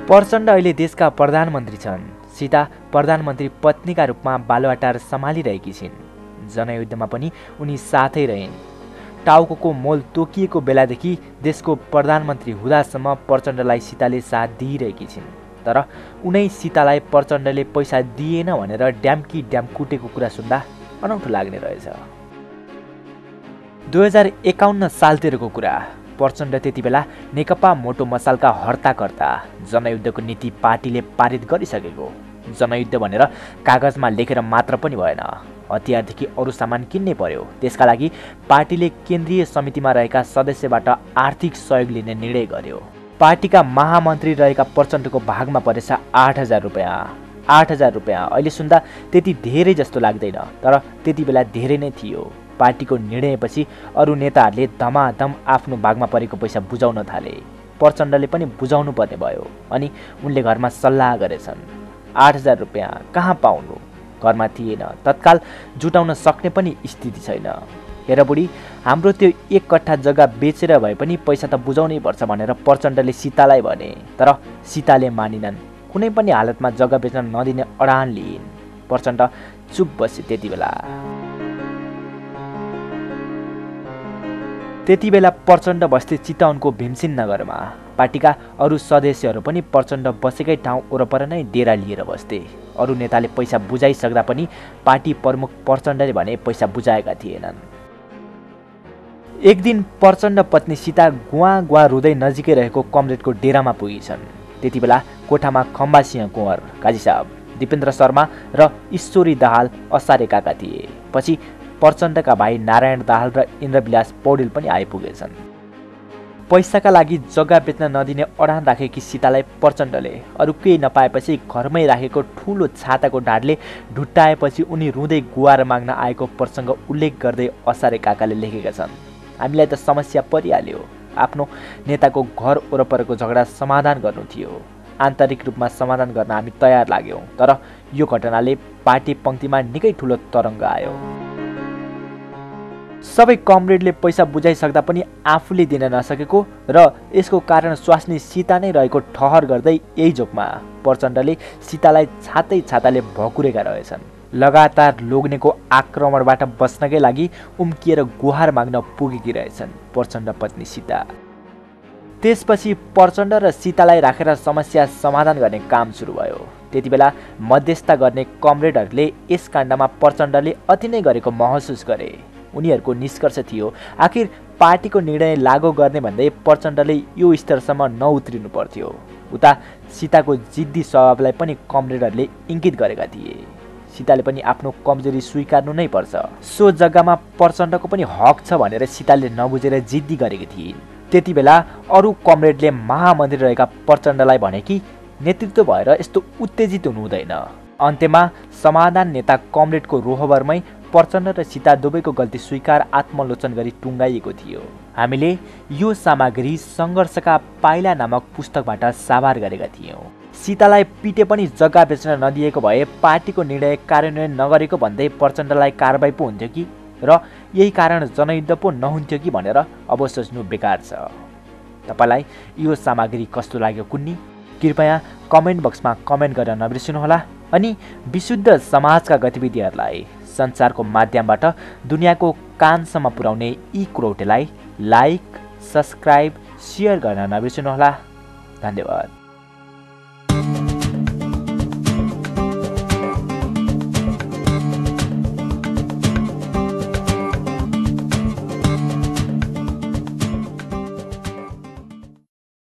प्रचण्ड अहिले देशका प्रधानमन्त्री छन्। सीता प्रधानमन्त्री पत्नीका रूपमा बालुवाटार सम्हालिरहेकी छिन्। जनयुद्धमा पनि उनी साथै रहिन्। टाउको मोल तोकिएको बेलादेखि देशको प्रधानमन्त्री हुँदासम्म प्रचण्डलाई सीताले साथ दिइरहेकी छिन्। तर उनै सीतालाई प्रचण्डले पैसा दिएन भनेर ड्याम्की ड्याम कुटेको कुरा सुन्दा अनौठो लाग्ने रहेछ। 2051 सालतिरको कुरा। प्रचण्ड त्यति बेला नेकपा मोटो मसालका हर्ताकर्ता। जनयुद्धको नीति पार्टीले पारित गरिसकेको। जनयुद्ध भनेर कागजमा लेखेर मात्र पनि भएन, हतियारदेखि अरू सामान किन्नै पर्यो। त्यसका लागि पार्टीले केन्द्रीय समितिमा रहेका सदस्यबाट आर्थिक सहयोग लिने निर्णय गर्यो। पार्टीका महामन्त्री रहेका प्रचण्डको भागमा परेछ 8,000 रुपियाँ। 8,000 रुपियाँ अहिले सुन्दा त्यति धेरै जस्तो लाग्दैन, तर त्यति बेला धेरै नै थियो। पार्टीको निर्णयपछि अरू नेताहरूले धमाधम आफ्नो भागमा परेको पैसा बुझाउन थाले। प्रचण्डले पनि बुझाउनु पर्ने भयो अनि उनले घरमा सल्लाह गरेछन्। 8,000 रुपियाँ कहाँ पाउनु? घरमा थिएन, तत्काल जुटाउन सक्ने पनि स्थिति छैन। हेर बुढी, हाम्रो त्यो 1 कट्ठा जग्गा बेचेर भए पनि पैसा त बुझाउनै पर्छ भनेर प्रचण्डले सीतालाई भने। तर सीताले मानिनन्। कुनै पनि हालतमा जग्गा बेच्न नदिने अडान लिइन्। प्रचण्ड चुप बसे। त्यति बेला प्रचण्ड बस्थे चितवनको भीमसिंह नगरमा। पार्टीका अरू सदस्यहरू पनि प्रचण्ड बसेकै ठाउँ वरपर नै डेरा लिएर बस्थे। अरू नेताले पैसा बुझाइसक्दा पनि पार्टी प्रमुख प्रचण्डले भने पैसा बुझाएका थिएनन्। एक दिन प्रचण्ड पत्नी सीता गुवा रुँदै नजिकै रहेको कमरेडको डेरामा पुगिछन्। त्यति बेला कोठामा खम्बासिंह कुँवर, काजी साहब, दिपेन्द्र शर्मा र ईश्वरी दाहाल असारे काका थिए। पछि प्रचण्डका भाइ नारायण दाहाल र इन्द्रविलास पौडेल पनि आइपुगेछन्। पैसाका लागि जग्गा बेच्न नदिने अडान राखेकी सीतालाई प्रचण्डले अरू केही नपाएपछि घरमै राखेको ठुलो छाताको ढाडले ढुट्टाएपछि उनी रुँदै गुहार माग्न आएको प्रसङ्ग उल्लेख गर्दै असारे काकाले लेखेका छन्। हामीलाई त समस्या परिहाल्यो। आफ्नो नेताको घर वरपरको झगडा समाधान गर्नु थियो। आन्तरिक रूपमा समाधान गर्न हामी तयार लाग्यौँ, तर यो घटनाले पार्टी पङ्क्तिमा निकै ठुलो तरङ्ग आयो। सबै कमरेडले पैसा बुझाइसक्दा पनि आफूले दिन नसकेको र यसको कारण स्वास्नी सीता नै रहेको ठहर गर्दै यही जोकमा प्रचण्डले सीतालाई छाताले भकुरेका रहेछन्। लगातार लोग्नेको आक्रमणबाट बच्नकै लागि उम्किएर गुहार माग्न पुगेकी रहेछन् प्रचण्ड पत्नी सीता। त्यसपछि प्रचण्ड र सीतालाई राखेर समस्या समाधान गर्ने काम सुरु भयो। त्यति बेला मध्यस्थता गर्ने कमरेडहरूले यस काण्डमा प्रचण्डले अति नै गरेको महसुस गरे। उनीहरूको निष्कर्ष थियो, आखिर पार्टीको निर्णय लागू गर्ने भन्दै प्रचण्डले यो स्तरसम्म नउत्रिनु पर्थ्यो। उता सीताको जिद्दी स्वभावलाई पनि कमरेडहरूले इङ्गित गरेका थिए। सीताले पनि आफ्नो कमजोरी स्वीकार्नु नै पर्छ। सो जग्गामा प्रचण्डको पनि हक छ भनेर सीताले नबुझेर जिद्दी गरेकी थिइन्। त्यति बेला अरू कमरेडले महामन्त्री रहेका प्रचण्डलाई भने कि नेतृत्व भएर यस्तो उत्तेजित हुनु हुँदैन। अन्त्यमा समाधान नेता कमरेडको रोहबरमै प्रचण्ड र सीता दुवैको गल्ती स्वीकार आत्मलोचन गरी टुङ्गाइएको थियो। हामीले यो सामग्री सङ्घर्षका पाइला नामक पुस्तकबाट साभार गरेका थियौँ। सीतालाई पिटे पनि जग्गा बेच्न नदिएको भए पार्टीको निर्णय कार्यान्वयन नगरेको भन्दै प्रचण्डलाई कारबाही पो हुन्थ्यो कि, र यही कारण जनयुद्ध पो नहुन्थ्यो कि भनेर अब सोच्नु बेकार छ। तपाईँलाई यो सामग्री कस्तो लाग्यो कुन्नी? कृपया कमेन्ट बक्समा कमेन्ट गर्न नबिर्सनुहोला। अनि विशुद्ध समाजका गतिविधिहरूलाई सञ्चारको माध्यमबाट दुनियाँको कानसम्म पुर्याउने यी कुरौटेलाई लाइक, सब्सक्राइब, सेयर गर्न नबिर्सनुहोला। धन्यवाद।